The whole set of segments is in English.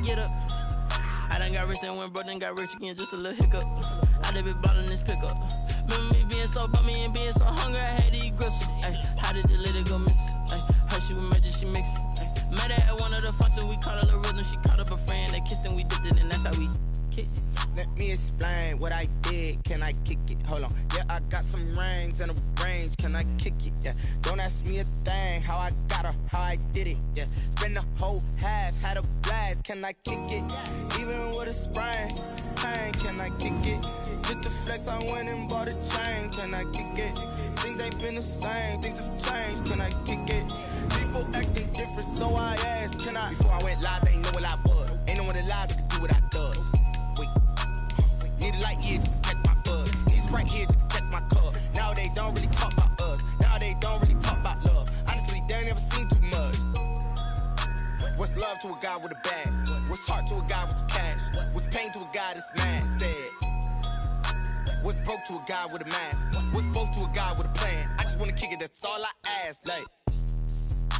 get up. I done got rich and went broke, then got rich again, just a little hiccup. I done been ballin' this pickup. Remember me being so bummy and being so hungry, I had to eat gristle. Ay, how did the lady go miss? Ay, how she was magic, she mixed. Met her at one of the functions, we caught a little rhythm. She caught up a friend, they kissed and we dipped it, and that's how we kicked it. Let me explain what I did. Can I kick it? Hold on. Yeah, I got some rings and a range. Can I kick it? Yeah. Don't ask me a thing. How I got her, how I did it. Yeah. Spend the whole half, had a blast. Can I kick it? Even with a sprain. Pain, can I kick it? Just the flex, I went and bought a chain. Can I kick it? Things ain't been the same. Things have changed. Can I kick it? People acting different, so I asked. Can I? Before I went live, they ain't know what I was. Ain't no one alive that could do what I does. Wait. Need a light here just to catch my buzz. Need Sprite here just to catch my cup. Now they don't really talk about us. Now they don't really talk about love. Honestly, they ain't never seen too much. What's love to a guy with a bag? What's heart to a guy with some cash? What's pain to a guy that's mad? Said. What's broke to a guy with a mask? What's both to a guy with a plan? I just wanna kick it, that's all I ask. Like,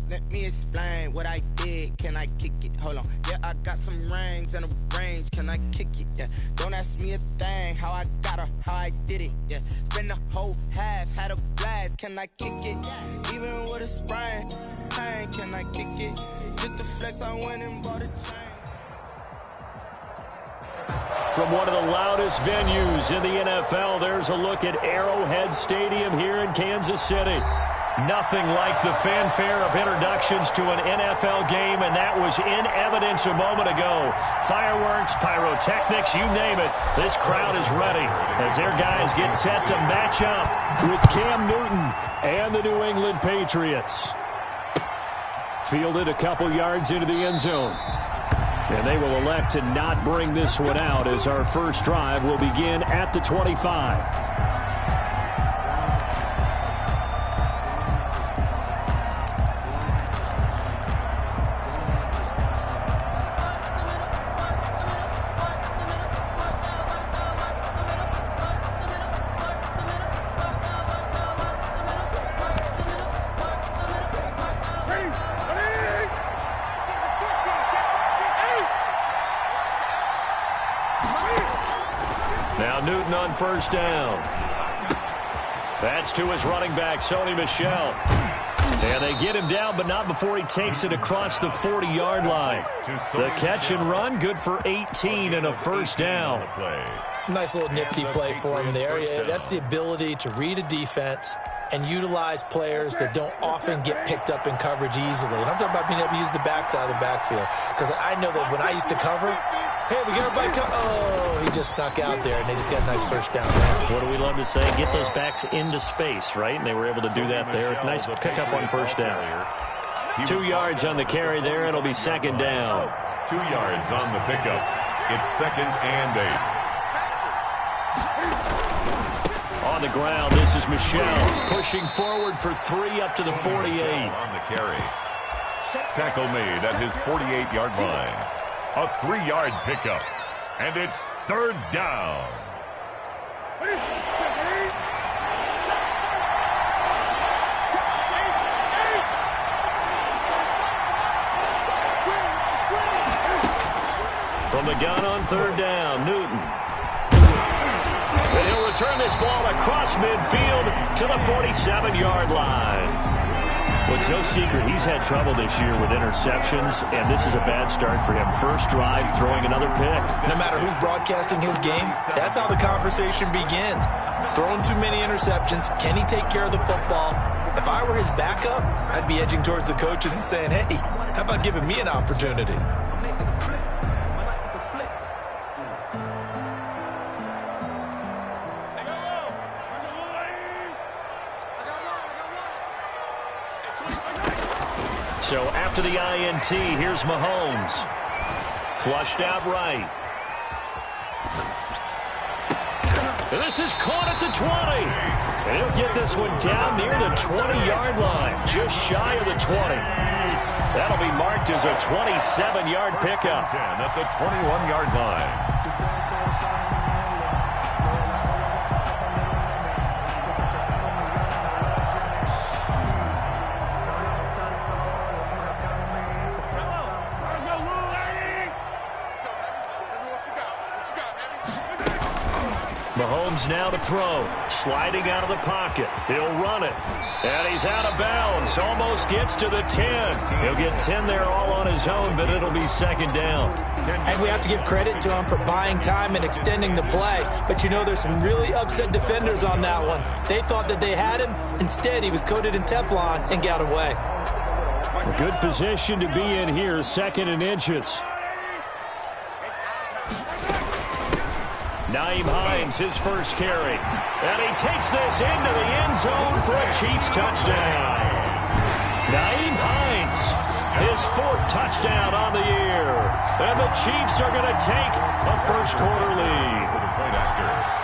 let me explain what I did. Can I kick it? Hold on. Yeah, I got some rings and a range. Can I kick it? Yeah. Don't ask me a thing. How I got her, how I did it. Yeah. Spend the whole half, had a blast. Can I kick it? Even with a sprain. Pain, can I kick it? Just the flex, I went and bought a chain. From one of the loudest venues in the NFL, there's a look at Arrowhead Stadium here in Kansas City. Nothing like the fanfare of introductions to an NFL game, and that was in evidence a moment ago. Fireworks, pyrotechnics, you name it. This crowd is ready as their guys get set to match up with Cam Newton and the New England Patriots. Fielded a couple yards into the end zone. And they will elect to not bring this one out as our first drive will begin at the 25. Now Newton on first down. That's to his running back, Sony Michel. And they get him down, but not before he takes it across the 40-yard line. The catch and run, good for 18 and a first down. Nice little nifty play for him there. That's the ability to read a defense and utilize players that don't often get picked up in coverage easily. And I'm talking about being able to use the backside of the backfield. Because I know that when I used to cover, hey, we get everybody oh, he just snuck out there, and they just got a nice first down there. What do we love to say? Get those backs into space, right? And they were able to do that there. Nice pickup on first down. 2 yards on the carry there. It'll be second down. 2 yards on the pickup. It's second and 8. On the ground, this is Michel pushing forward for 3 up to the 48. On the carry. Tackle made at his 48-yard line. A 3-yard pickup. And it's third down. From the gun on third down, Newton. And he'll return this ball across midfield to the 47-yard line. Well, it's no secret he's had trouble this year with interceptions, and this is a bad start for him. First drive, throwing another pick. No matter who's broadcasting his game, that's how the conversation begins. Throwing too many interceptions. Can he take care of the football? If I were his backup, I'd be edging towards the coaches and saying, hey, how about giving me an opportunity? So after the INT, here's Mahomes. Flushed out right. And this is caught at the 20. And he'll get this one down near the 20-yard line, just shy of the 20. That'll be marked as a 27-yard pickup. At the 21-yard line. Mahomes now to throw. Sliding out of the pocket. He'll run it. And he's out of bounds. Almost gets to the 10. He'll get 10 there all on his own, but it'll be second down. And we have to give credit to him for buying time and extending the play. But you know, there's some really upset defenders on that one. They thought that they had him. Instead, he was coated in Teflon and got away. A good position to be in here, 2nd and inches. Nyheim Hines, his first carry. And he takes this into the end zone for a Chiefs touchdown. Nyheim Hines, his 4th touchdown on the year. And the Chiefs are going to take a first-quarter lead.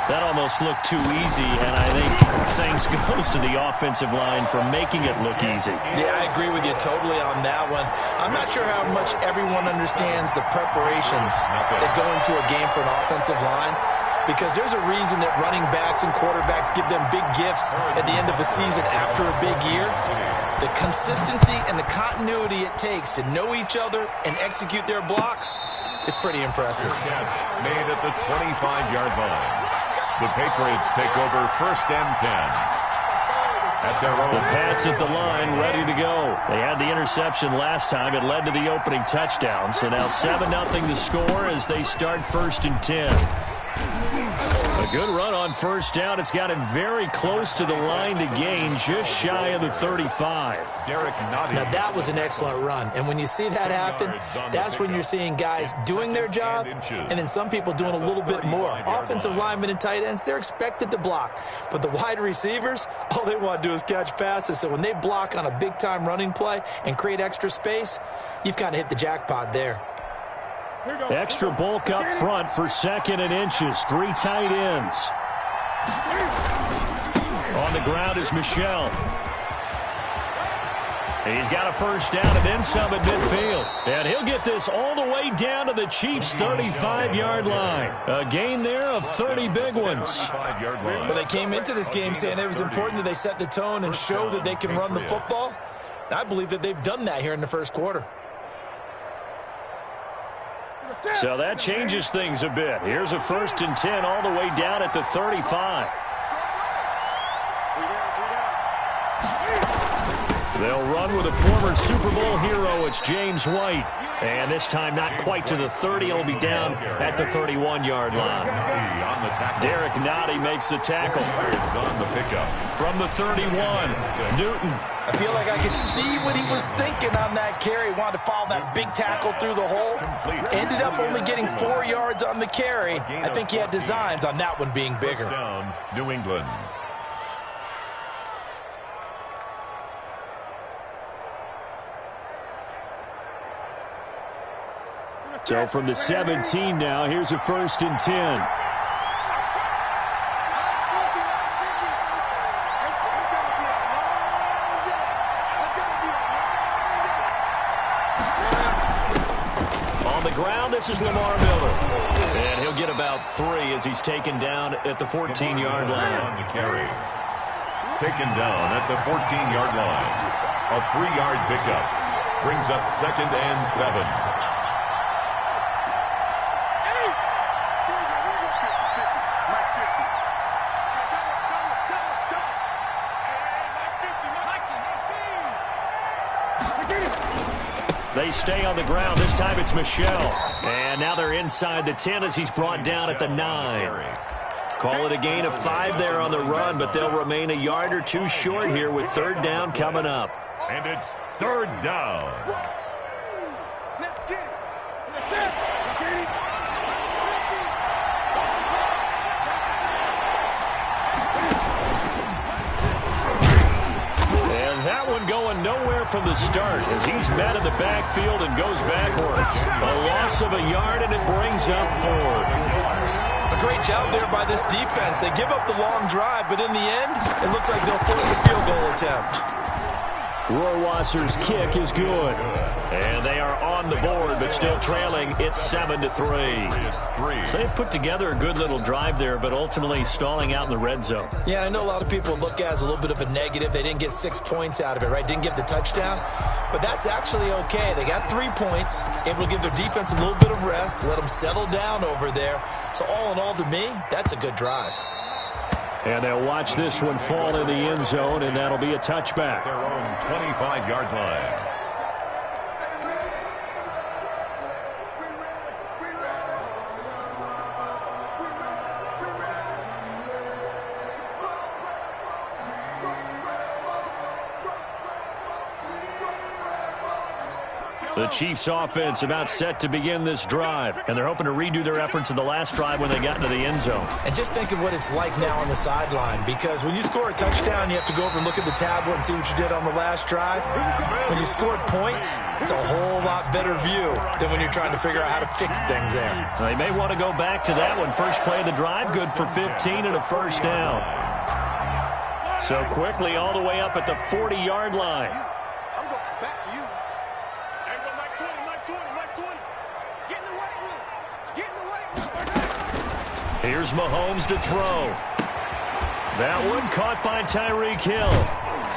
That almost looked too easy, and I think thanks goes to the offensive line for making it look easy. Yeah, I agree with you totally on that one. I'm not sure how much everyone understands the preparations that go into a game for an offensive line, because there's a reason that running backs and quarterbacks give them big gifts at the end of the season after a big year. The consistency and the continuity it takes to know each other and execute their blocks is pretty impressive. Catch made at the 25-yard line. The Patriots take over 1st and 10. At their own. The Pats at the line, ready to go. They had the interception last time. It led to the opening touchdown. So now 7-0 the score as they start 1st and 10. A good run on first down. It's got him very close to the line to gain, just shy of the 35. Now, that was an excellent run. And when you see that happen, that's when you're seeing guys doing their job and then some people doing a little bit more. Offensive linemen and tight ends, they're expected to block. But the wide receivers, all they want to do is catch passes. So when they block on a big-time running play and create extra space, you've kind of hit the jackpot there. Extra bulk up front for 2nd and inches. 3 tight ends. On the ground is Michel. He's got a first down and then some at midfield. And he'll get this all the way down to the Chiefs' 35-yard line. A gain there of 30 big ones. Well, they came into this game saying it was important that they set the tone and show that they can run the football. And I believe that they've done that here in the first quarter. So that changes things a bit. Here's a 1st and 10 all the way down at the 35. They'll run with a former Super Bowl hero. It's James White. And this time not quite to the 30. It'll be down at the 31-yard line. Derek Nottie makes the tackle. From the 31, Newton. I feel like I could see what he was thinking on that carry. Wanted to follow that big tackle through the hole. Ended up only getting 4 yards on the carry. I think he had designs on that one being bigger. Down, New England. So from the 17 now, here's a 1st and 10. On the ground, this is Lamar Miller. And he'll get about 3 as he's taken down at the 14-yard line. On the carry. Taken down at the 14-yard line. A 3-yard pickup. Brings up 2nd and 7. They stay on the ground. This time it's Michel. And now they're inside the 10 as he's brought down at the 9. Call it a gain of 5 there on the run, but they'll remain a yard or 2 short here with 3rd down coming up. And it's 3rd down. Let's get it. That's it. And that one going nowhere from the start as he's met in the backfield and goes backwards. A loss of a yard, and it brings up 4th. A great job there by this defense. They give up the long drive, but in the end, it looks like they'll force a field goal attempt. Rohrwasser's kick is good. And they are on the board, but still trailing. It's 7-3. So they put together a good little drive there, but ultimately stalling out in the red zone. Yeah, I know a lot of people look at it as a little bit of a negative. They didn't get 6 points out of it, right? Didn't get the touchdown. But that's actually okay. They got 3 points. Able to give their defense a little bit of rest, let them settle down over there. So all in all, to me, that's a good drive. And they'll watch this one fall in the end zone, and that'll be a touchback. Their own 25-yard line. The Chiefs offense about set to begin this drive, and they're hoping to redo their efforts in the last drive when they got into the end zone. And just think of what it's like now on the sideline, because when you score a touchdown, you have to go over and look at the tablet and see what you did on the last drive. When you scored points, it's a whole lot better view than when you're trying to figure out how to fix things there. They may want to go back to that one. First play of the drive, good for 15 and a first down. So quickly all the way up at the 40-yard line. Here's Mahomes to throw. That one caught by Tyreek Hill.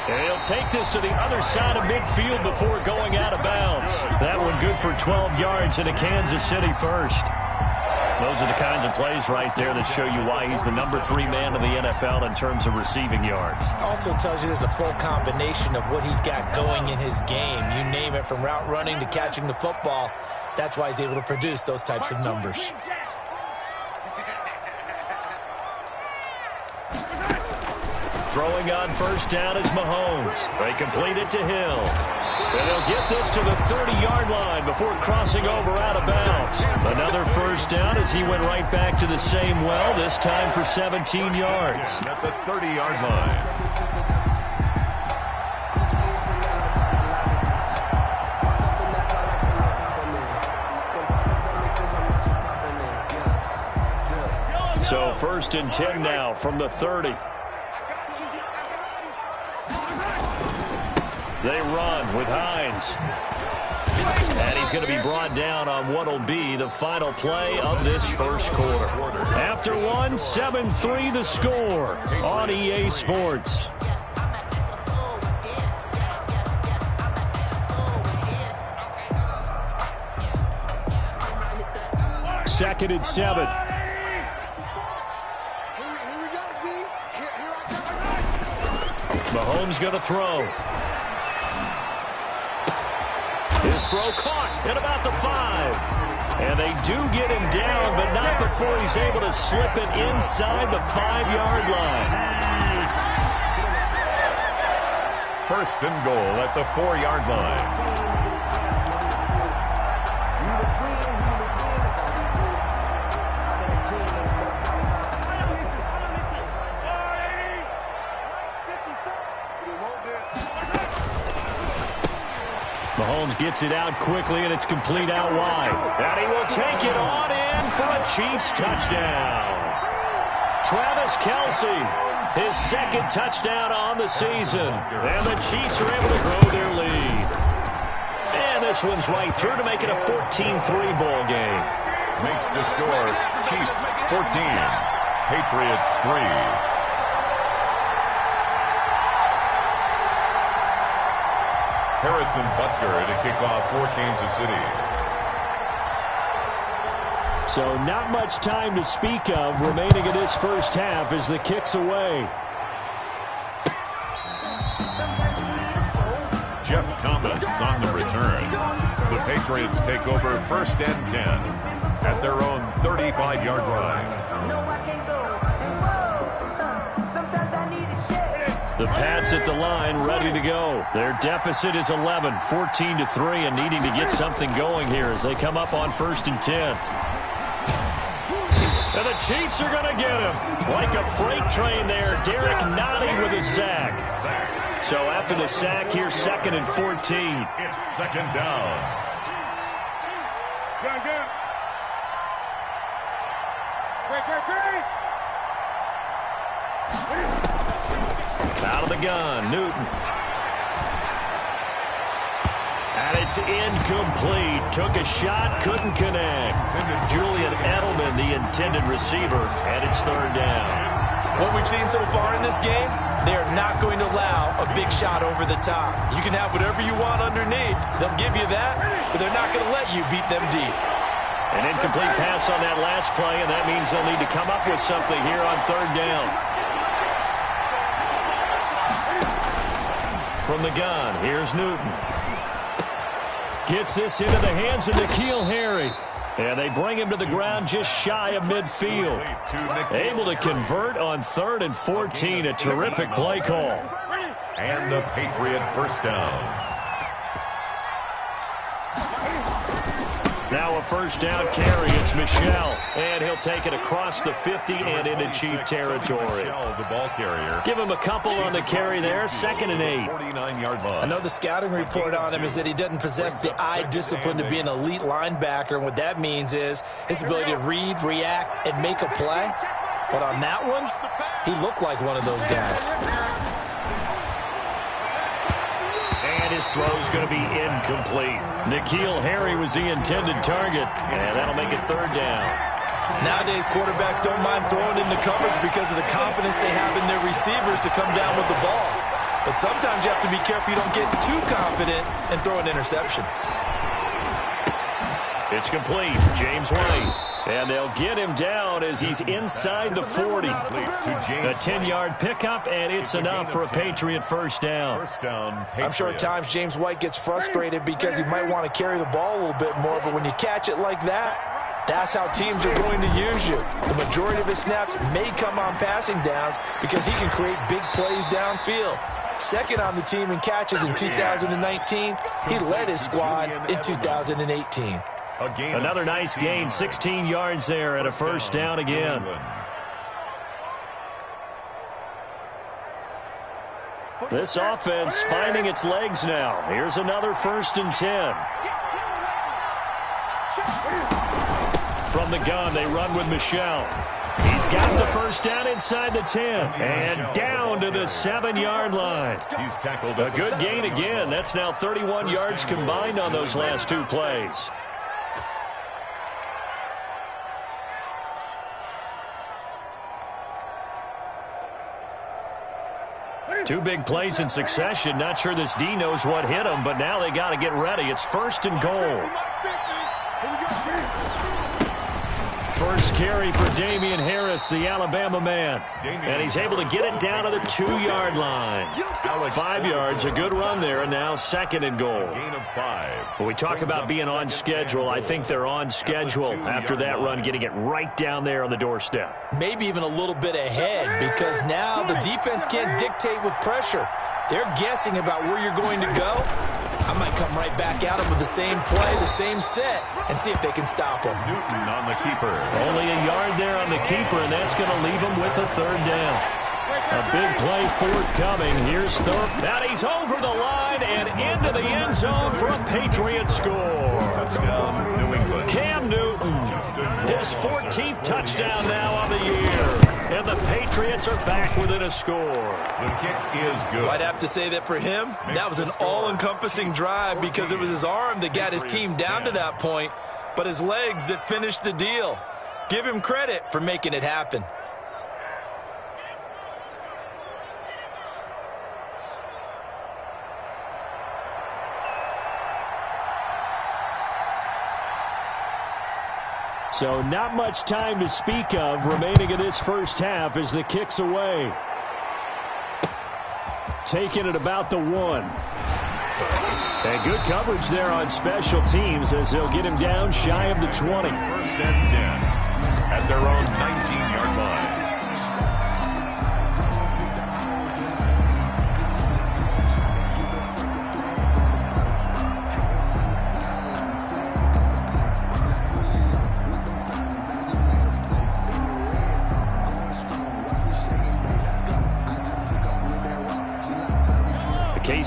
And he'll take this to the other side of midfield before going out of bounds. That one good for 12 yards into Kansas City first. Those are the kinds of plays right there that show you why he's the number 3 man in the NFL in terms of receiving yards. Also tells you there's a full combination of what he's got going in his game. You name it, from route running to catching the football. That's why he's able to produce those types of numbers. Throwing on first down is Mahomes. They complete it to Hill. And they'll get this to the 30-yard line before crossing over out of bounds. Another first down as he went right back to the same well, this time for 17 yards. At the 30-yard line. So first and 10 now from the 30. They run with Hines. And he's going to be brought down on what will be the final play of this first quarter. After one, 7-3 the score on EA Sports. Second and 7. Mahomes going to throw. His throw caught at about the 5. And they do get him down, but not before he's able to slip it inside the 5-yard line. First and goal at the 4-yard line. Mahomes gets it out quickly, and it's complete out wide. And he will take it on in for a Chiefs touchdown. Travis Kelce, his second touchdown on the season. And the Chiefs are able to grow their lead. And this one's right through to make it a 14-3 ball game. Makes the score Chiefs 14, Patriots 3. Harrison Butker to kick off for Kansas City. So not much time to speak of remaining in this first half as the kick's away. Jeff Thomas on the return. The Patriots take over first and 10 at their own 35-yard line. The Pats at the line, ready to go. Their deficit is 11, 14-3, and needing to get something going here as they come up on first and 10. And the Chiefs are going to get him. Like a freight train there, Derek Nottie with a sack. So after the sack, here's second and 14. It's second down. Out of the gun, Newton. And it's incomplete. Took a shot, couldn't connect. Julian Edelman, the intended receiver, and it's third down. What we've seen so far in this game, they are not going to allow a big shot over the top. You can have whatever you want underneath. They'll give you that, but they're not going to let you beat them deep. An incomplete pass on that last play, and that means they'll need to come up with something here on third down. From the gun, here's Newton. Gets this into the hands of N'Keal Harry. And they bring him to the ground just shy of midfield. Able to convert on 3rd and 14. A terrific play call. And the Patriot first down. Now a first down carry. It's Michel. And he'll take it across the 50 and into Chief territory. The ball carrier. Give him a couple on the carry there. 2nd and 8. 49-yard line. I know the scouting report on him is that he doesn't possess the eye discipline to be an elite linebacker. And what that means is his ability to read, react, and make a play. But on that one, he looked like one of those guys. And his throw's going to be incomplete. N'Keal Harry was the intended target, and that'll make it third down. Nowadays, quarterbacks don't mind throwing into coverage because of the confidence they have in their receivers to come down with the ball. But sometimes you have to be careful you don't get too confident and throw an interception. It's complete. James White. And they'll get him down as he's inside the 40. A 10-yard pickup, and it's enough for a Patriot first down. I'm sure at times James White gets frustrated because he might want to carry the ball a little bit more, but when you catch it like that, that's how teams are going to use you. The majority of his snaps may come on passing downs because he can create big plays downfield. Second on the team in catches in 2019. He led his squad in 2018. Another nice gain, 16 yards there and a first down again. This offense finding its legs now. Here's another 1st and 10. From the gun, they run with Michel. He's got the first down inside the 10 and down to the 7-yard line. He's tackled. A good gain again. That's now 31 yards combined on those last 2 plays. Two big plays in succession. Not sure this D knows what hit him, but now they got to get ready. It's 1st and goal. First carry for Damian Harris, the Alabama man. And he's able to get it down to the 2-yard line. 5 yards, a good run there, and now 2nd and goal. Gain of 5. When we talk about being on schedule, I think they're on schedule after that run, getting it right down there on the doorstep. Maybe even a little bit ahead because now the defense can't dictate with pressure. They're guessing about where you're going to go. I might come right back at them with the same play, the same set, and see if they can stop them. Newton on the keeper. Only a yard there on the keeper, and that's going to leave them with a 3rd down. A big play forthcoming. Here's Thurp. Now he's over the line and into the end zone for a Patriot score. Touchdown, New England. Cam Newton, his 14th touchdown now of the year. And the Patriots are back within a score. The kick is good. I'd have to say that for him, that was an all-encompassing drive because it was his arm that got his team down to that point, but his legs that finished the deal. Give him credit for making it happen. So not much time to speak of remaining in this first half as the kick's away. Taking it about the 1. And good coverage there on special teams as they'll get him down shy of the 20. 1st and 10 at their own 19-yard line.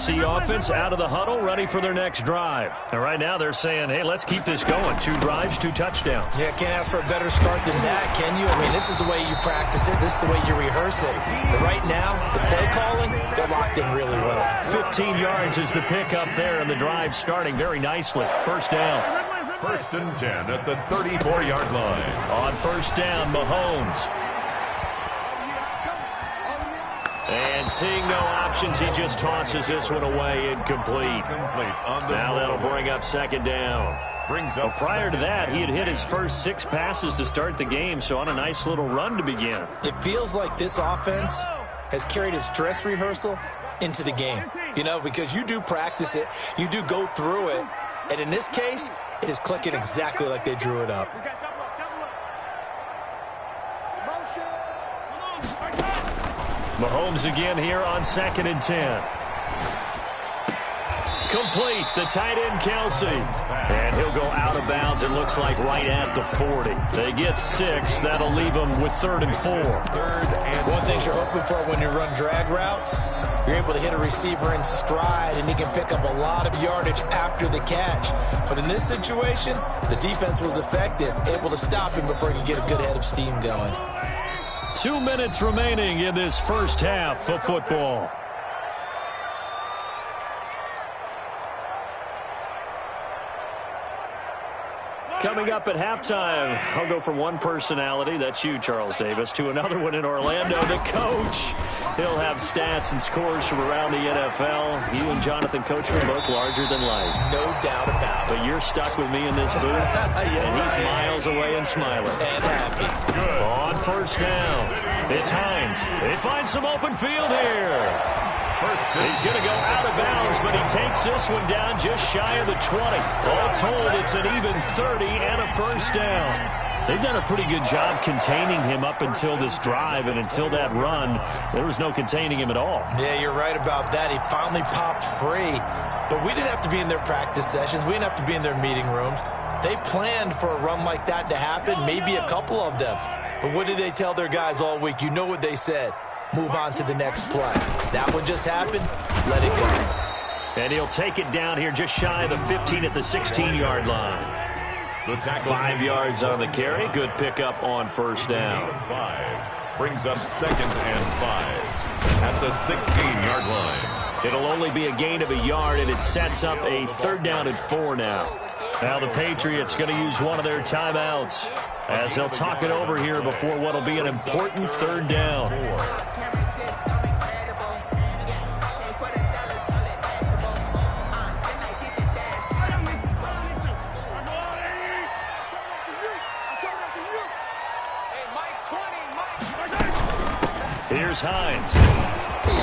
KC offense out of the huddle, ready for their next drive. And right now they're saying, hey, let's keep this going. 2 drives, 2 touchdowns. Yeah, can't ask for a better start than that, can you? I mean, this is the way you practice it. This is the way you rehearse it. But right now, the play calling, they're locked in really well. 15 yards is the pickup there, and the drive starting very nicely. First down. 1st and 10 at the 34-yard line. On first down, Mahomes. And seeing no options, he just tosses this one away, incomplete. Now that'll bring up 2nd down. Prior to that, he had hit his first 6 passes to start the game, so on a nice little run to begin. It feels like this offense has carried its dress rehearsal into the game, you know, because you do practice it, you do go through it, and in this case, it is clicking exactly like they drew it up. Mahomes again here on 2nd and 10. Complete, the tight end Kelsey. And he'll go out of bounds, it looks like right at the 40. They get 6, that'll leave them with 3rd and 4. One thing you're hoping for when you run drag routes, you're able to hit a receiver in stride, and he can pick up a lot of yardage after the catch. But in this situation, the defense was effective, able to stop him before he could get a good head of steam going. 2 minutes remaining in this first half of football. Coming up at halftime, I'll go from one personality, that's you, Charles Davis, to another one in Orlando, the coach. He'll have stats and scores from around the NFL. You and Jonathan Coachman both larger than life. No doubt about it. But you're stuck with me in this booth, yes, and he's miles away and smiling. And happy. Good. On first down, it's Hines. They find some open field here. He's going to go out of bounds, but he takes this one down just shy of the 20. All told, it's an even 30 and a first down. They've done a pretty good job containing him up until this drive, and until that run, there was no containing him at all. Yeah, you're right about that. He finally popped free, but we didn't have to be in their practice sessions. We didn't have to be in their meeting rooms. They planned for a run like that to happen, maybe a couple of them. But what did they tell their guys all week? You know what they said. Move on to the next play. That one just happened. Let it go. And he'll take it down here just shy of the 15 at the 16-yard line. 5 yards on the carry. Good pickup on first down. 5 brings up 2nd and 5 at the 16-yard line. It'll only be a gain of a yard, and it sets up a 3rd down and 4 now. Now the Patriots going to use one of their timeouts as they'll talk it over here before what will be an important 3rd down. Here's Hines.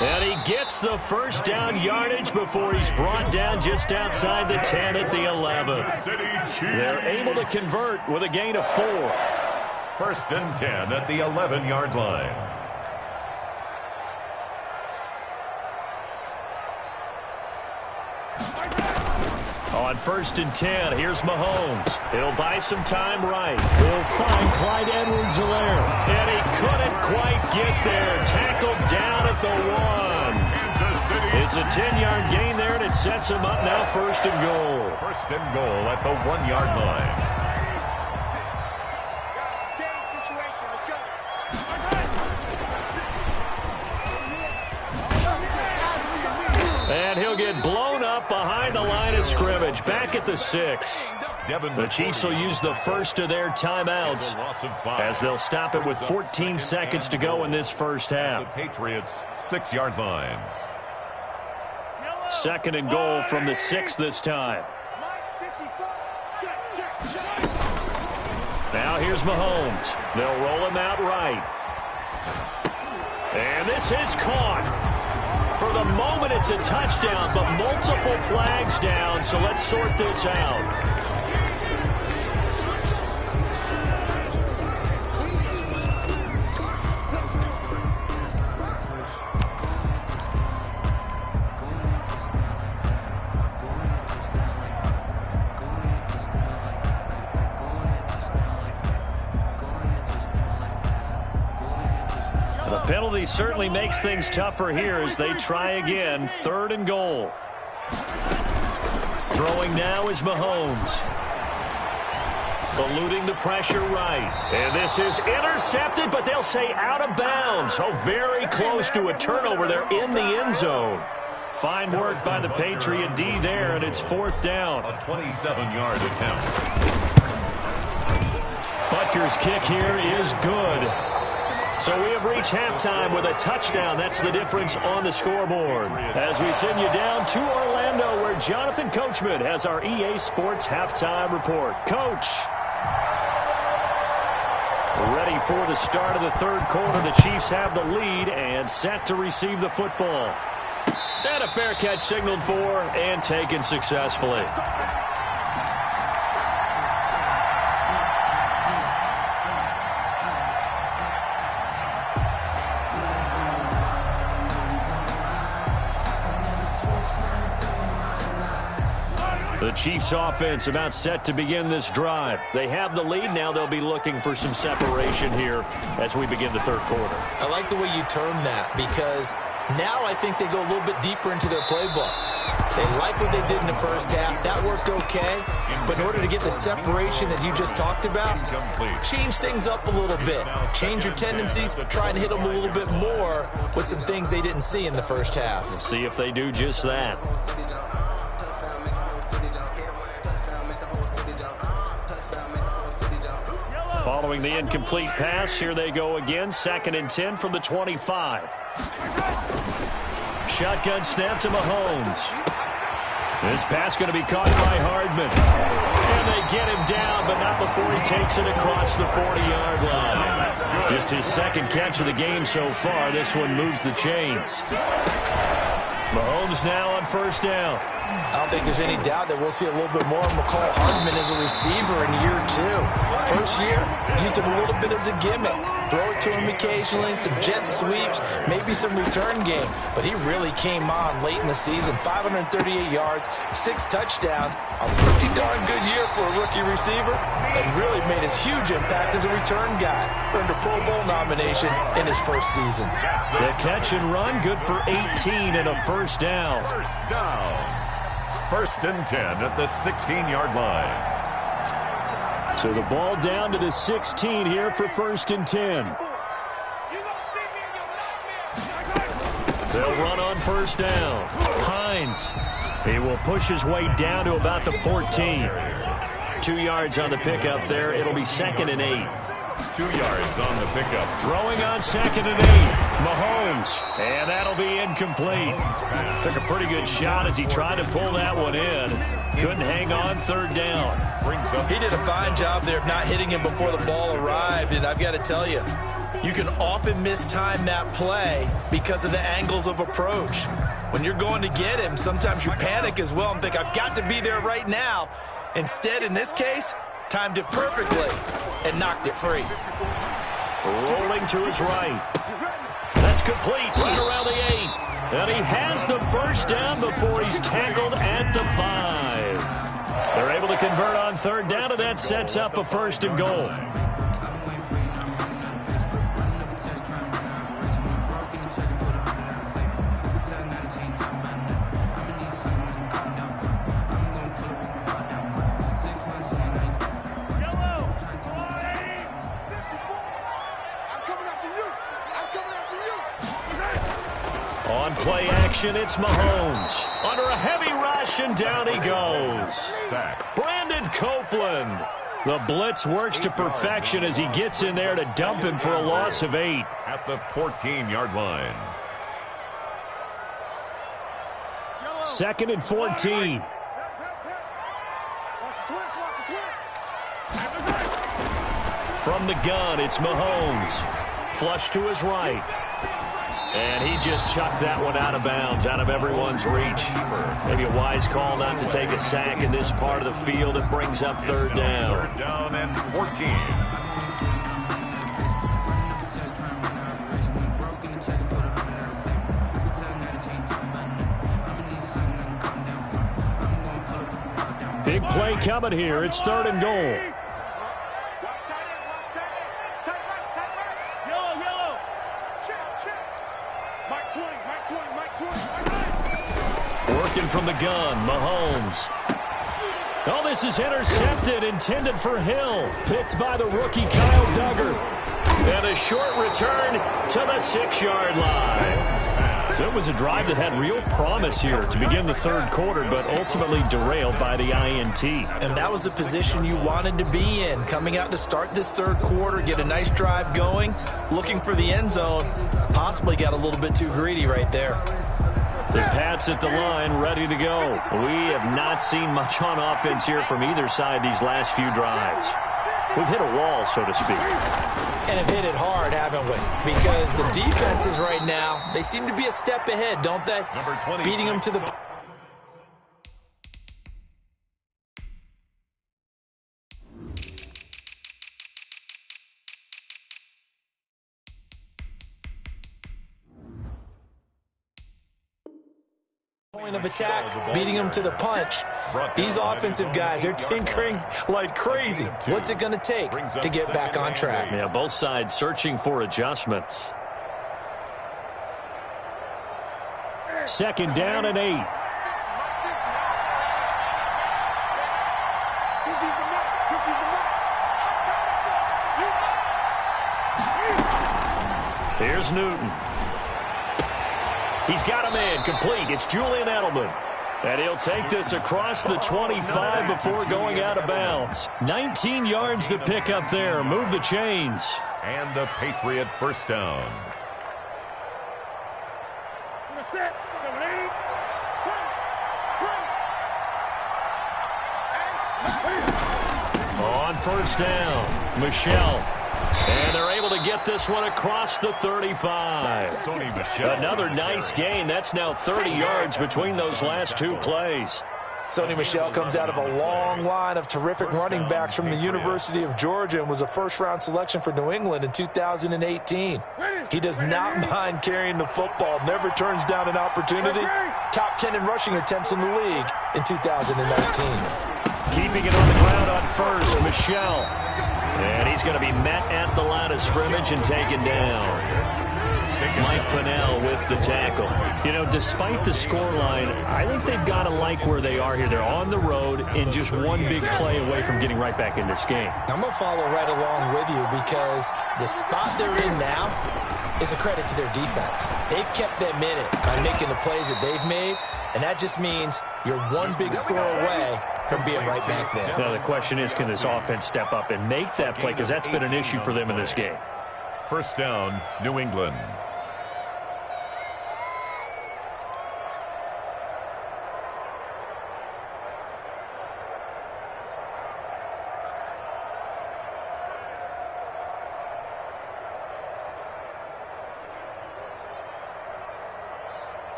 And he gets the first down yardage before he's brought down just outside the 10 at the 11. They're able to convert with a gain of 4. 1st and 10 at the 11-yard line. On 1st and 10, here's Mahomes. He'll buy some time right. He'll find Clyde Edwards-Helaire. And he couldn't quite get there. Tackled down at the 1. It's a 10-yard gain there, and it sets him up now 1st and goal. 1st and goal at the 1-yard line. And he'll get blown up behind the line of scrimmage, back at the 6. The Chiefs will use the first of their timeouts as they'll stop it with 14 seconds to go in this first half. The Patriots 6-yard line. 2nd and goal from the 6 this time. Now here's Mahomes. They'll roll him out right. And this is caught. For the moment, it's a touchdown, but multiple flags down, so let's sort this out. The penalty certainly makes things tougher here as they try again. 3rd and goal. Throwing now is Mahomes. Eluding the pressure right. And this is intercepted, but they'll say out of bounds. Oh, very close to a turnover. They're in the end zone. Fine work by the Patriot D there, and it's 4th down. A 27-yard attempt. Butker's kick here is good. So we have reached halftime with a touchdown. That's the difference on the scoreboard. As we send you down to Orlando, where Jonathan Coachman has our EA Sports halftime report. Coach. Ready for the start of the 3rd quarter. The Chiefs have the lead and set to receive the football. And a fair catch signaled for and taken successfully. The Chiefs offense about set to begin this drive. They have the lead. Now they'll be looking for some separation here as we begin the 3rd quarter. I like the way you term that, because now I think they go a little bit deeper into their playbook. They like what they did in the first half. That worked okay. But in order to get the separation that you just talked about, change things up a little bit. Change your tendencies. Try and hit them a little bit more with some things they didn't see in the first half. We'll see if they do just that. Following the incomplete pass, here they go again. 2nd and 10 from the 25. Shotgun snap to Mahomes. This pass going to be caught by Hardman. And they get him down, but not before he takes it across the 40-yard line. Just his 2nd catch of the game so far. This one moves the chains. Mahomes now on 1st down. I don't think there's any doubt that we'll see a little bit more of McCall Hardman as a receiver in year 2. First year, used him a little bit as a gimmick. Throw it to him occasionally, some jet sweeps, maybe some return game. But he really came on late in the season. 538 yards, 6 touchdowns. A pretty darn good year for a rookie receiver. And really made his huge impact as a return guy. Earned a Pro Bowl nomination in his first season. The catch and run, good for 18 and a 1st down. 1st down. 1st and 10 at the 16-yard line. So the ball down to the 16 here for 1st and 10. They'll run on 1st down. Hines. He will push his way down to about the 14. 2 yards on the pickup there. It'll be 2nd and 8. 2 yards on the pickup. Throwing on 2nd and 8. Mahomes. And that'll be incomplete. Took a pretty good shot as he tried to pull that one in. Couldn't hang on. 3rd down. He did a fine job there of not hitting him before the ball arrived. And I've got to tell you, you can often mistime that play because of the angles of approach. When you're going to get him, sometimes you panic as well and think, I've got to be there right now. Instead, in this case, timed it perfectly and knocked it free. Rolling to his right. That's complete right around the 8. And he has the 1st down before he's tackled at the 5. They're able to convert on 3rd down, and that sets up a 1st and goal. On play action, it's Mahomes. Under a heavy rush, and down he goes. Sack. Brandon Copeland. The blitz works to perfection as he gets in there to dump him for a loss of 8. At the 14-yard line. 2nd and 14. From the gun, it's Mahomes. Flush to his right. And he just chucked that one out of bounds, out of everyone's reach. Maybe a wise call not to take a sack in this part of the field. It brings up 3rd down. 3rd down and 14. Big play coming here. It's 3rd and goal. Looking from the gun, Mahomes. Oh, this is intercepted, intended for Hill. Picked by the rookie Kyle Duggar. And a short return to the 6-yard line. So it was a drive that had real promise here to begin the third quarter, but ultimately derailed by the INT. And that was the position you wanted to be in, coming out to start this third quarter, get a nice drive going, looking for the end zone. Possibly got a little bit too greedy right there. The Pats at the line, ready to go. We have not seen much on offense here from either side these last few drives. We've hit a wall, so to speak. And have hit it hard, haven't we? Because the defenses right now, they seem to be a step ahead, don't they? Beating them to the... point of attack, beating them to the punch. These offensive guys, they're tinkering like crazy. What's it going to take to get back on track? Yeah, both sides searching for adjustments. 2nd down and 8. Here's Newton. He's got him in, complete. It's Julian Edelman. And he'll take this across the 25 before going out of bounds. 19 yards to pick up there. Move the chains. And the Patriot first down. On first down, Michelle. And they're able to get this one across the 35. Another nice gain. That's now 30 yards between those last two plays. Sony Michel comes out of a long line of terrific running backs from the University of Georgia and was a first-round selection for New England in 2018. He does not mind carrying the football, never turns down an opportunity. Top 10 in rushing attempts in the league in 2019. Keeping it on the ground on first, Michel. And he's going to be met at the line of scrimmage and taken down. Mike Pennell with the tackle. You know, despite the scoreline, I think they've got to like where they are here. They're on the road and just one big play away from getting right back in this game. I'm going to follow right along with you because the spot they're in now is a credit to their defense. They've kept them in it by making the plays that they've made, and that just means you're one big score away from being right back there. Now, the question is, can this offense step up and make that play? Because that's been an issue for them in this game. First down, New England.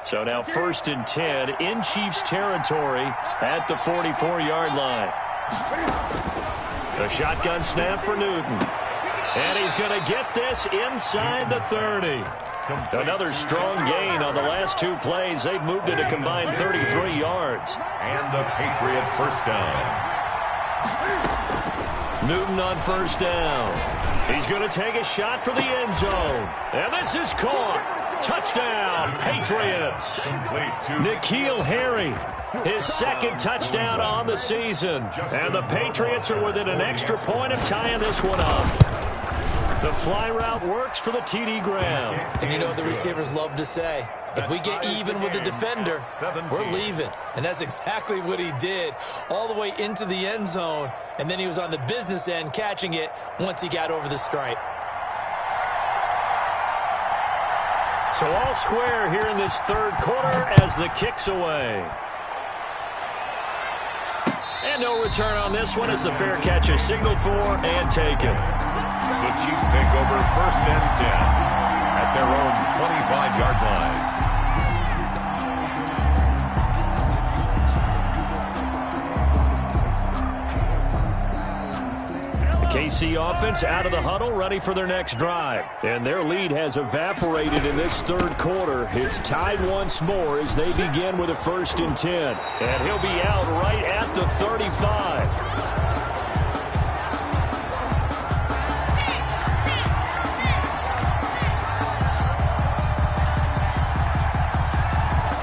So now 1st and 10 in Chiefs territory at the 44-yard line. A shotgun snap for Newton. And he's going to get this inside the 30. Another strong gain on the last two plays. They've moved it a combined 33 yards. And the Patriot first down. Newton on first down. He's going to take a shot for the end zone. And this is caught. Touchdown, Patriots. N'Keal Harry, his second touchdown on the season. And the Patriots are within an extra point of tying this one up. The fly route works for the TD ground. And you know what the receivers love to say? If we get even with the defender, we're leaving. And that's exactly what he did, all the way into the end zone. And then he was on the business end catching it once he got over the stripe. So all square here in this third quarter as the kick's away. And no return on this one as the fair catch is signaled for and taken. The Chiefs take over 1st and 10 at their own 25-yard line. KC offense out of the huddle, ready for their next drive. And their lead has evaporated in this third quarter. It's tied once more as they begin with a 1st and 10. And he'll be out right at the 35.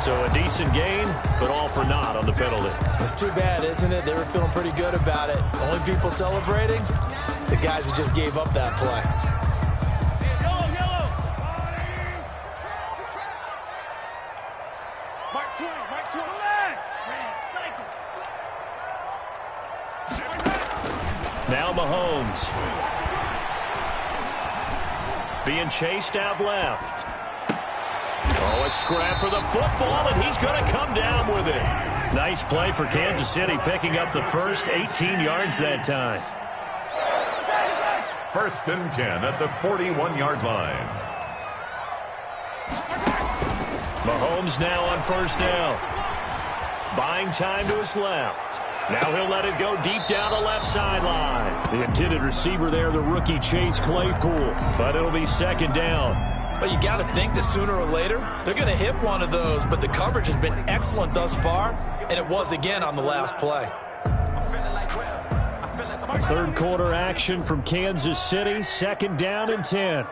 So a decent gain, but all for naught on the penalty. It's too bad, isn't it? They were feeling pretty good about it. Only people celebrating, the guys who just gave up that play. Now Mahomes. Being chased out left. Oh, a scrap for the football, and he's going to come down with it. Nice play for Kansas City, picking up the first 18 yards that time. 1st and 10 at the 41-yard line. Mahomes now on 1st down. Buying time to his left. Now he'll let it go deep down the left sideline. The intended receiver there, the rookie Chase Claypool. But it'll be 2nd down. Well, you got to think that sooner or later, they're going to hit one of those. But the coverage has been excellent thus far, and it was again on the last play. 3rd quarter action from Kansas City. 2nd down and 10.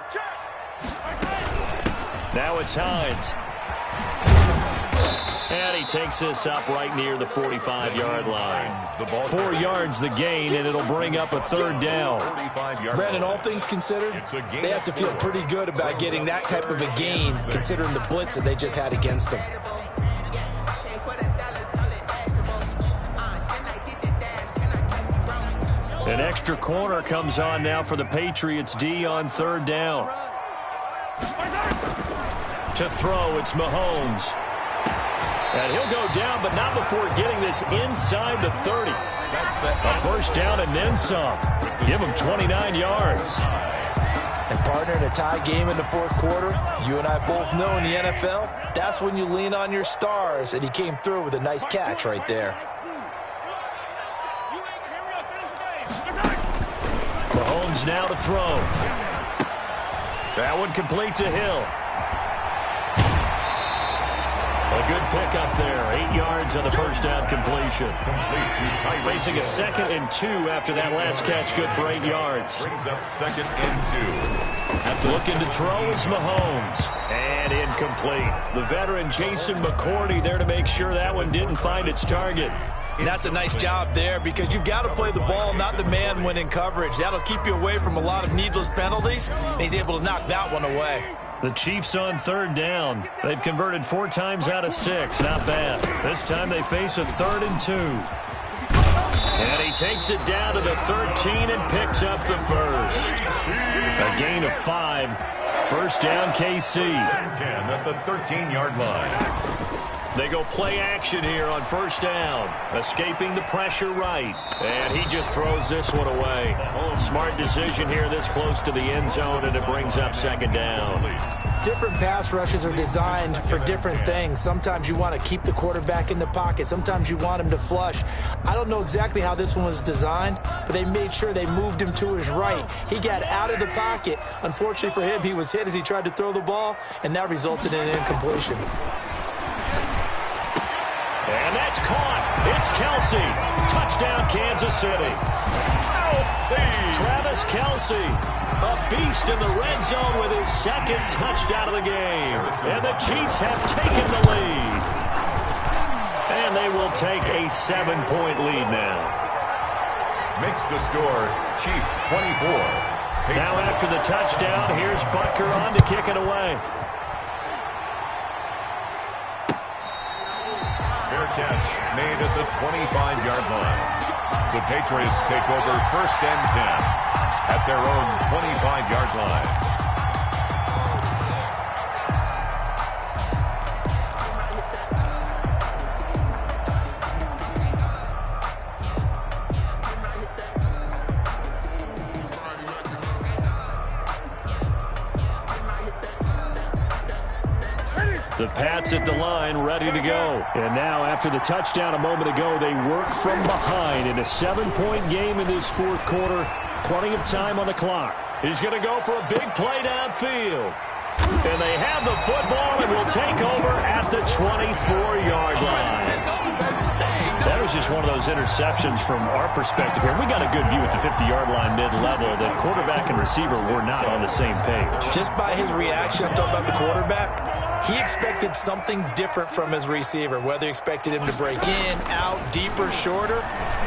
Now it's Hines. And he takes this up right near the 45-yard line. 4 yards the gain, and it'll bring up a 3rd down. Brandon, all things considered, they have to feel pretty good about getting that type of a gain, considering the blitz that they just had against them. An extra corner comes on now for the Patriots D on 3rd down. To throw, it's Mahomes. And he'll go down, but not before getting this inside the 30. A 1st down and then some. Give him 29 yards. And partner, in a tie game in the 4th quarter, you and I both know in the NFL, that's when you lean on your stars, and he came through with a nice catch right there. Mahomes now to throw. That one complete to Hill. A good pickup there. 8 yards on the 1st down completion. Facing a 2nd and 2 after that last catch, good for 8 yards. Brings up 2nd and 2. Looking to throw is Mahomes. And incomplete. The veteran Jason McCourty there to make sure that one didn't find its target. And that's a nice job there, because you've got to play the ball, not the man when in coverage. That'll keep you away from a lot of needless penalties, and he's able to knock that one away. The Chiefs on 3rd down. They've converted 4 times out of 6. Not bad. This time they face a 3rd and 2. And he takes it down to the 13 and picks up the 1st. A gain of 5. 1st down KC. 10 at the 13-yard line. They go play action here on 1st down. Escaping the pressure right. And he just throws this one away. Smart decision here this close to the end zone, and it brings up 2nd down. Different pass rushes are designed for different things. Sometimes you want to keep the quarterback in the pocket. Sometimes you want him to flush. I don't know exactly how this one was designed, but they made sure they moved him to his right. He got out of the pocket. Unfortunately for him, he was hit as he tried to throw the ball, and that resulted in an incompletion. And that's caught. It's Kelsey. Touchdown, Kansas City. Travis Kelsey, a beast in the red zone with his 2nd touchdown of the game. And the Chiefs have taken the lead. And they will take a 7-point lead now. Makes the score Chiefs 24. Now after the touchdown, here's Butker on to kick it away. Catch made at the 25-yard line. The Patriots take over 1st and 10 at their own 25-yard line. The Pats at the line, ready to go. And now, after the touchdown a moment ago, they work from behind in a 7-point game in this 4th quarter. Plenty of time on the clock. He's going to go for a big play downfield. And they have the football and will take over at the 24-yard line. That was just one of those interceptions from our perspective here. We got a good view at the 50-yard line mid-level that quarterback and receiver were not on the same page. Just by his reaction, I'm talking about the quarterback, He expected something different from his receiver, whether he expected him to break in, out, deeper, shorter.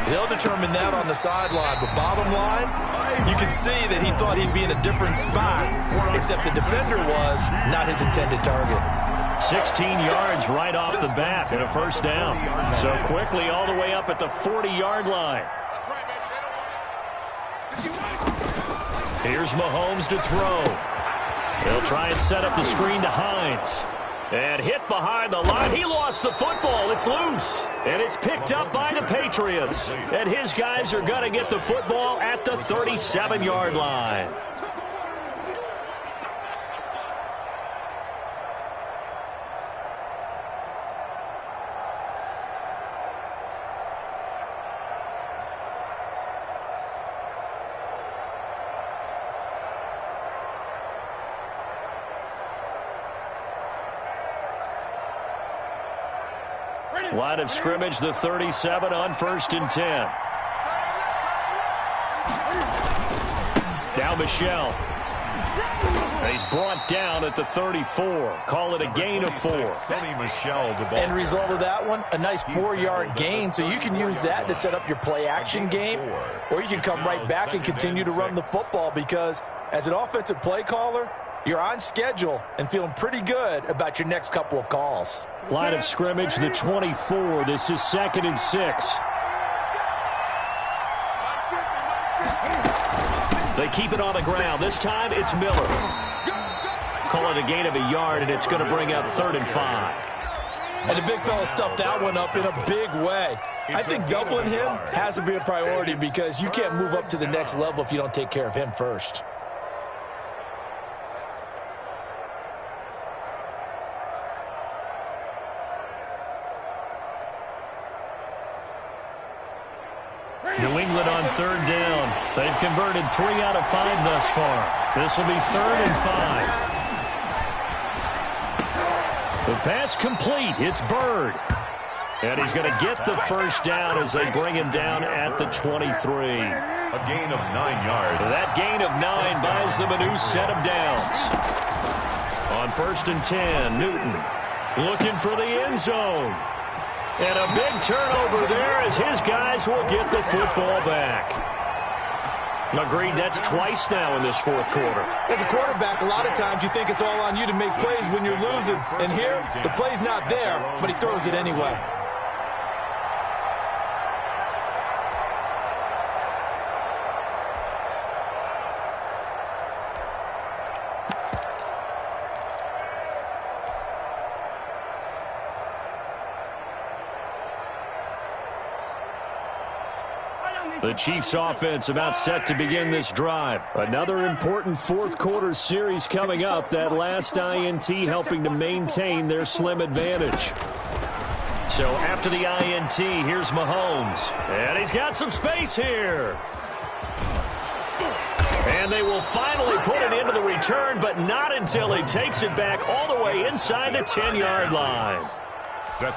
They'll determine that on the sideline. But bottom line, you can see that he thought he'd be in a different spot, except the defender was not his intended target. 16 yards right off the bat and a first down. So quickly all the way up at the 40-yard line. Here's Mahomes to throw. They'll try and set up the screen to Hines. And hit behind the line. He lost the football. It's loose. And it's picked up by the Patriots. And his guys are going to get the football at the 37-yard line. Line of scrimmage, the 37 on 1st and 10. Now Michel. He's brought down at the 34. Call it a gain of 4. End result of that one, a nice 4-yard gain. So you can use that to set up your play-action game, or you can come right back and continue to run the football because as an offensive play caller, you're on schedule and feeling pretty good about your next couple of calls. Line of scrimmage, the 24. This is 2nd and 6. They keep it on the ground. This time it's Miller. Call it a gain of a yard, and it's going to bring up 3rd and 5. And the big fella stuffed that one up in a big way. I think doubling him has to be a priority because you can't move up to the next level if you don't take care of him first. New England on 3rd down. They've converted 3 out of 5 thus far. This will be 3rd and 5. The pass complete. It's Bird. And he's going to get the first down as they bring him down at the 23. A gain of 9 yards. That gain of 9 buys them a new set of downs. On 1st and 10, Newton looking for the end zone. And a big turnover there as his guys will get the football back. Agreed, that's twice now in this 4th quarter. As a quarterback, a lot of times you think it's all on you to make plays when you're losing. And here, the play's not there, but he throws it anyway. The Chiefs offense about set to begin this drive. Another important 4th quarter series coming up. That last INT helping to maintain their slim advantage. So after the INT, here's Mahomes. And he's got some space here. And they will finally put it into the return, but not until he takes it back all the way inside the 10-yard line.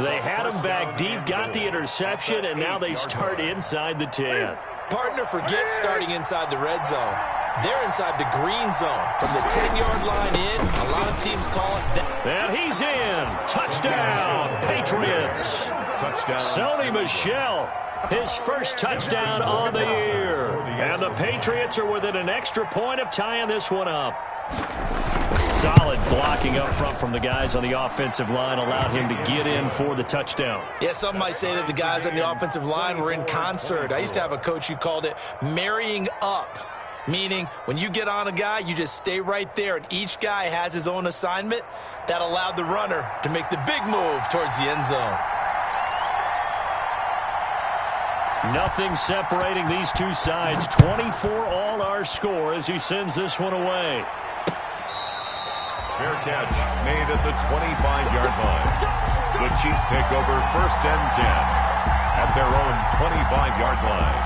They had him back deep, got the interception, and now they start inside the 10. Partner forgets starting inside the red zone. They're inside the green zone. From the 10-yard line in, a lot of teams call it that. And he's in. Touchdown, Patriots. Touchdown. Sony Michel, his first touchdown on the year. And the Patriots are within an extra point of tying this one up. Solid blocking up front from the guys on the offensive line allowed him to get in for the touchdown. Yeah, some might say that the guys on the offensive line were in concert. I used to have a coach who called it marrying up, meaning when you get on a guy, you just stay right there, and each guy has his own assignment. That allowed the runner to make the big move towards the end zone. Nothing separating these two sides. 24 all our score as he sends this one away. Fair catch made at the 25-yard line. The Chiefs take over 1st and 10 at their own 25-yard line.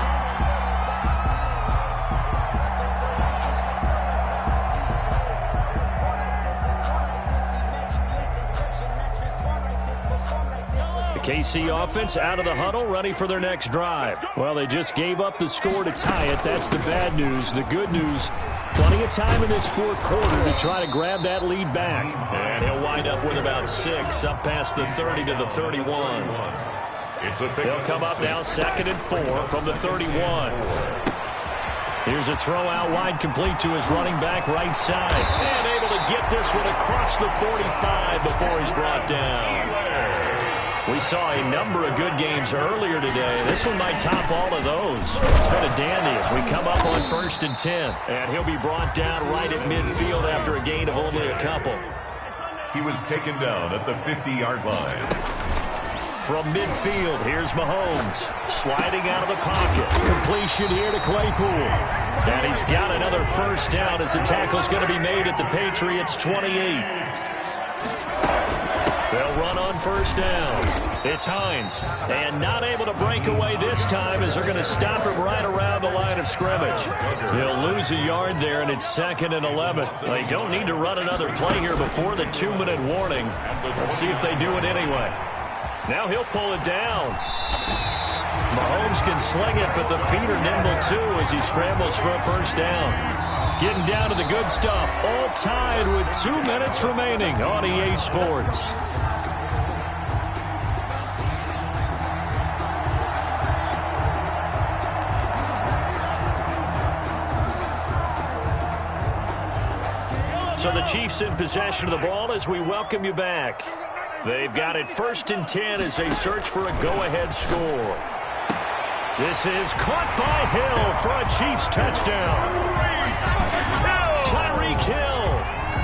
KC offense out of the huddle, ready for their next drive. Well, they just gave up the score to tie it. That's the bad news. The good news, Plenty of time in this fourth quarter to try to grab that lead back. And he'll wind up with about 6, up past the 30 to the 31. He'll come up now 2nd and 4 from the 31. Here's a throw out wide, complete to his running back right side. And able to get this one across the 45 before he's brought down. We saw a number of good games earlier today. This one might top all of those. It's been a dandy as we come up on 1st and 10. And he'll be brought down right at midfield after a gain of only a couple. He was taken down at the 50-yard line. From midfield, here's Mahomes. Sliding out of the pocket. Completion here to Claypool. And he's got another first down as the tackle's going to be made at the Patriots' 28. They'll run on first down. It's Hines. And not able to break away this time as they're going to stop him right around the line of scrimmage. He'll lose a yard there, and it's 2nd and 11. They don't need to run another play here before the 2-minute warning. Let's see if they do it anyway. Now he'll pull it down. Mahomes can sling it, but the feet are nimble too as he scrambles for a first down. Getting down to the good stuff. All tied with 2 minutes remaining on EA Sports. So the Chiefs in possession of the ball as we welcome you back. They've got it 1st and 10 as they search for a go-ahead score. This is caught by Hill for a Chiefs touchdown. Tyreek Hill,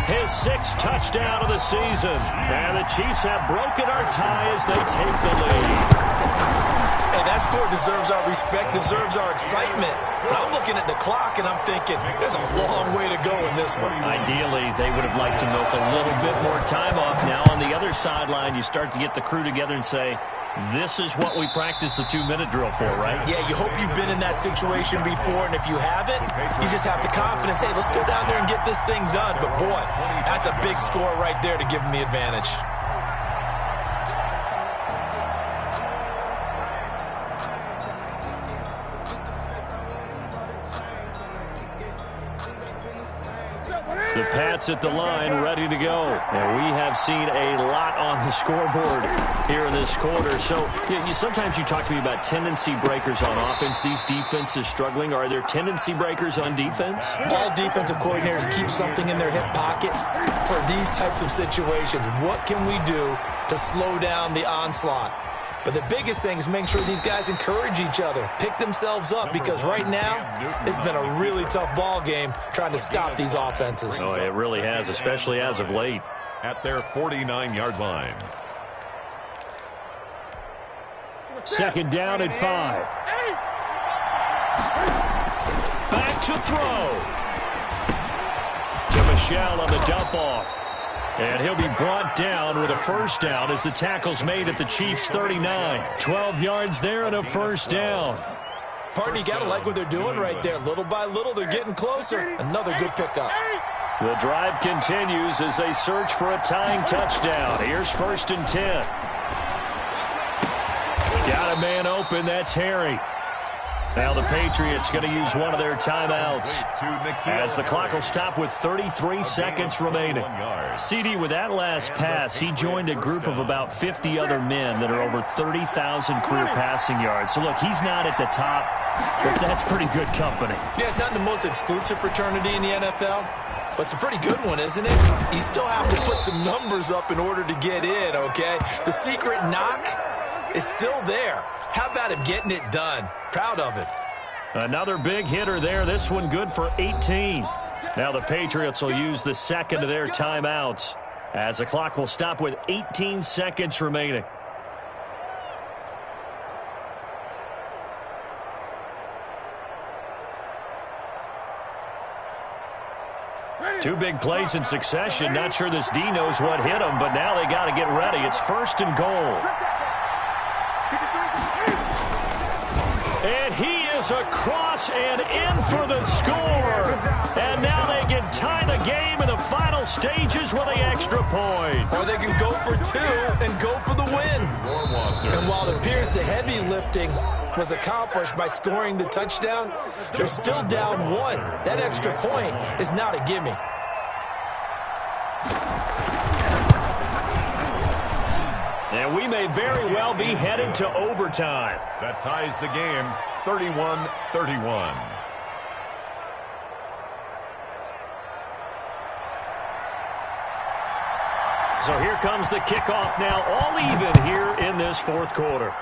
his 6th touchdown of the season. And the Chiefs have broken our tie as they take the lead. Hey, that score deserves our respect, deserves our excitement. But I'm looking at the clock, and I'm thinking, there's a long way to go in this one. Ideally, they would have liked to milk a little bit more time off. Now, on the other sideline, you start to get the crew together and say, this is what we practiced the 2-minute drill for, right? Yeah, you hope you've been in that situation before, and if you haven't, you just have the confidence, hey, let's go down there and get this thing done. But, boy, that's a big score right there to give them the advantage. The Pats at the line, ready to go. And we have seen a lot on the scoreboard here in this quarter. So sometimes you talk to me about tendency breakers on offense. These defenses struggling. Are there tendency breakers on defense? All defensive coordinators keep something in their hip pocket for these types of situations. What can we do to slow down the onslaught? But the biggest thing is making sure these guys encourage each other, pick themselves up, because right now it's been a really tough ball game trying to stop these offenses. Oh, it really has, especially as of late. At their 49-yard line. 2nd down and 5. Back to throw. To Michelle on the dump off. And he'll be brought down with a first down as the tackle's made at the Chiefs' 39. 12 yards there and a first down. Partner, you got to like what they're doing right there. Little by little, they're getting closer. Another good pickup. The drive continues as they search for a tying touchdown. Here's 1st and 10. Got a man open. That's Harry. Now the Patriots going to use one of their timeouts as the clock will stop with 33 seconds remaining. CD, with that last pass, he joined a group of about 50 other men that are over 30,000 career passing yards. So, look, he's not at the top, but that's pretty good company. Yeah, it's not the most exclusive fraternity in the NFL, but it's a pretty good one, isn't it? You still have to put some numbers up in order to get in, okay? The secret knock is still there. How about him getting it done? Proud of it. Another big hitter there. This one good for 18. Now the Patriots will use the second of their timeouts as the clock will stop with 18 seconds remaining. Two big plays in succession. Not sure this D knows what hit him, but now they got to get ready. It's 1st and goal. And he is across and in for the score. And now they can tie the game in the final stages with the extra point. Or they can go for 2 and go for the win. And while it appears the heavy lifting was accomplished by scoring the touchdown, they're still down 1. That extra point is not a gimme. And we may very well be headed to overtime. That ties the game, 31-31. So here comes the kickoff now, all even here in this fourth quarter.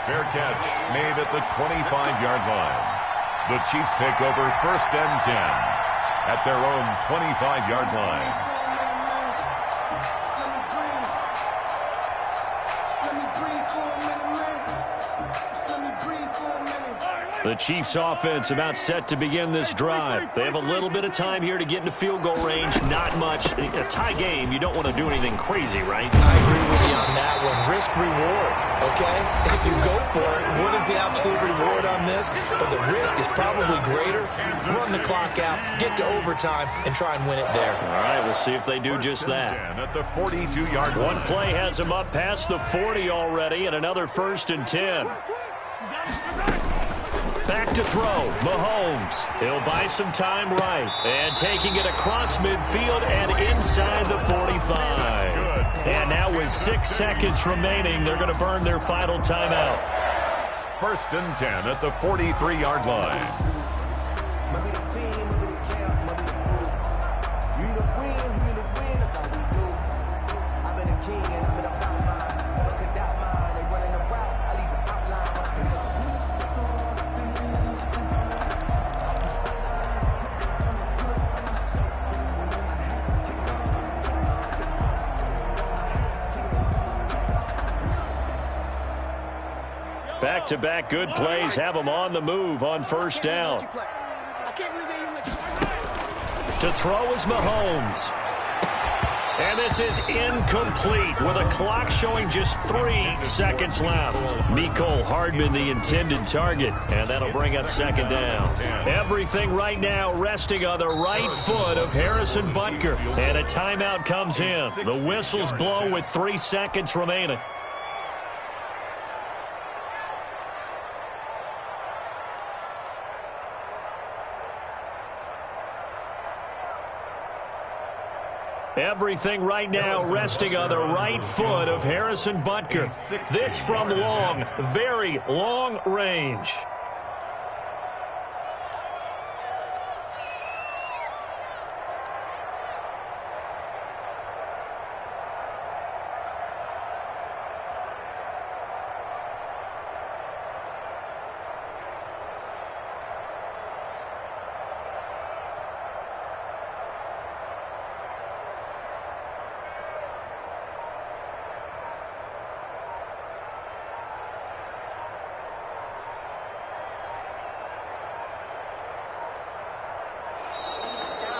Fair catch made at the 25-yard line. The Chiefs take over 1st and 10 at their own 25-yard line. The Chiefs offense about set to begin this drive. They have a little bit of time here to get into field goal range. Not much. A tie game, you don't want to do anything crazy, right? I agree with you on that one. Risk reward, okay? If you go for it, what is the absolute reward on this? But the risk is probably greater. Run the clock out, get to overtime, and try and win it there. All right, we'll see if they do just that. At the 42-yard line. One play has them up past the 40 already, and another 1st and 10. Back to throw, Mahomes. He'll buy some time right. And taking it across midfield and inside the 45. And now with 6 seconds remaining, they're going to burn their final timeout. 1st and 10 at the 43-yard line. Back-to-back good plays have them on the move on 1st down. To throw is Mahomes. And this is incomplete with a clock showing just 3 seconds left. Mecole Hardman, the intended target, and that'll bring up 2nd down. Everything right now resting on the right foot of Harrison Butker. And a timeout comes in. The whistles blow with 3 seconds remaining. Everything right now resting on the right foot of Harrison Butker. This from long, very long range.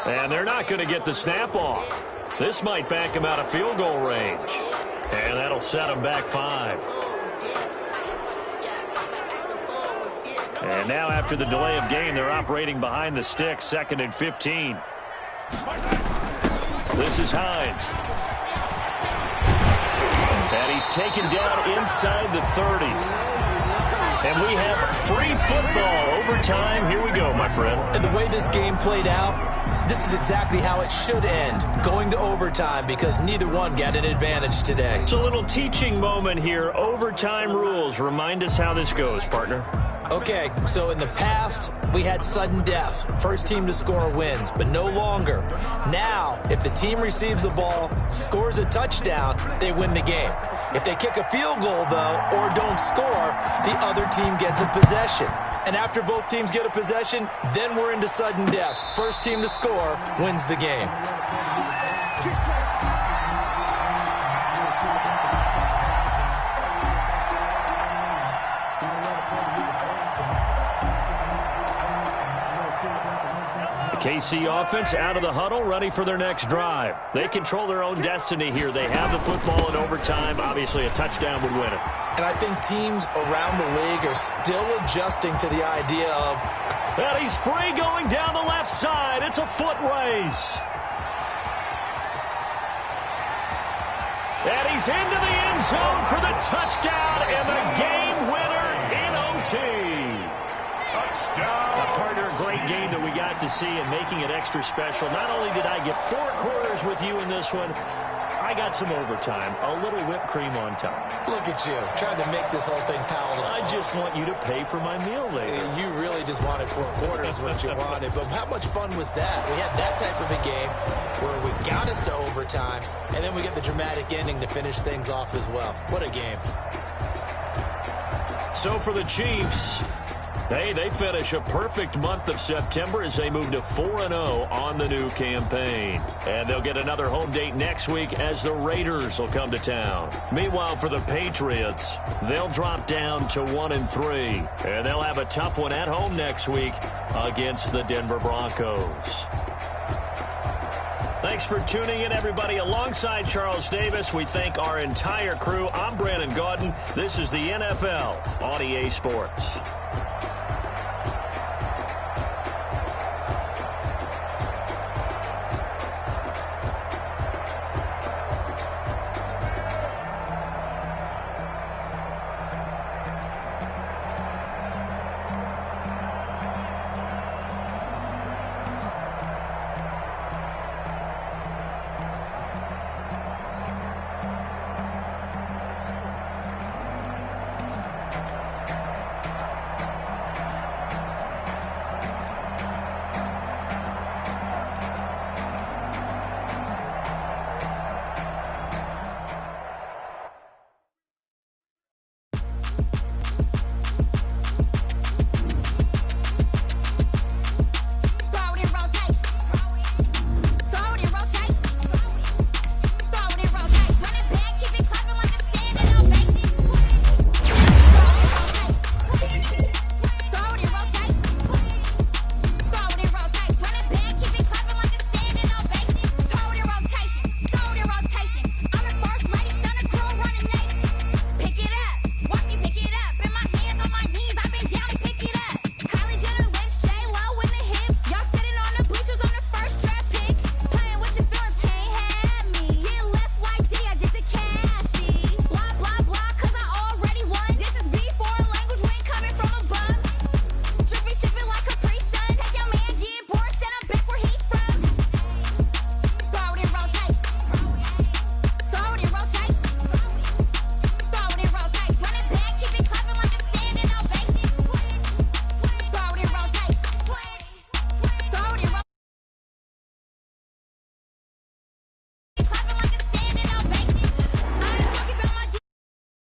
And they're not going to get the snap off. This might back them out of field goal range. And that'll set them back 5. And now after the delay of game, they're operating behind the stick, 2nd and 15. This is Hines. And he's taken down inside the 30. And we have free football. Overtime. Here we go, my friend. And the way this game played out, this is exactly how it should end, going to overtime, because neither one got an advantage today. It's a little teaching moment here. Overtime rules. Remind us how this goes, partner. Okay, so in the past, we had sudden death. First team to score wins, but no longer. Now, if the team receives the ball, scores a touchdown, they win the game. If they kick a field goal, though, or don't score, the other team gets a possession. And after both teams get a possession, then we're into sudden death. First team to score wins the game. KC offense out of the huddle, ready for their next drive. They control their own destiny here. They have the football in overtime. Obviously, a touchdown would win it. And I think teams around the league are still adjusting to the idea of... And he's free going down the left side. It's a foot race. And he's into the end zone for the touchdown and the game winner in OT. Touchdown. Partner, a great game that we got to see and making it extra special. Not only did I get 4 quarters with you in this one, I got some overtime, a little whipped cream on top. Look at you, trying to make this whole thing palatable. I just want you to pay for my meal later. You really just wanted 4 quarters what you wanted. But how much fun was that? We had that type of a game where we got us to overtime, and then we get the dramatic ending to finish things off as well. What a game. So for the Chiefs, they finish a perfect month of September as they move to 4-0 on the new campaign. And they'll get another home date next week as the Raiders will come to town. Meanwhile, for the Patriots, they'll drop down to 1-3. And they'll have a tough one at home next week against the Denver Broncos. Thanks for tuning in, everybody. Alongside Charles Davis, we thank our entire crew. I'm Brandon Gaudin. This is the NFL on EA Sports.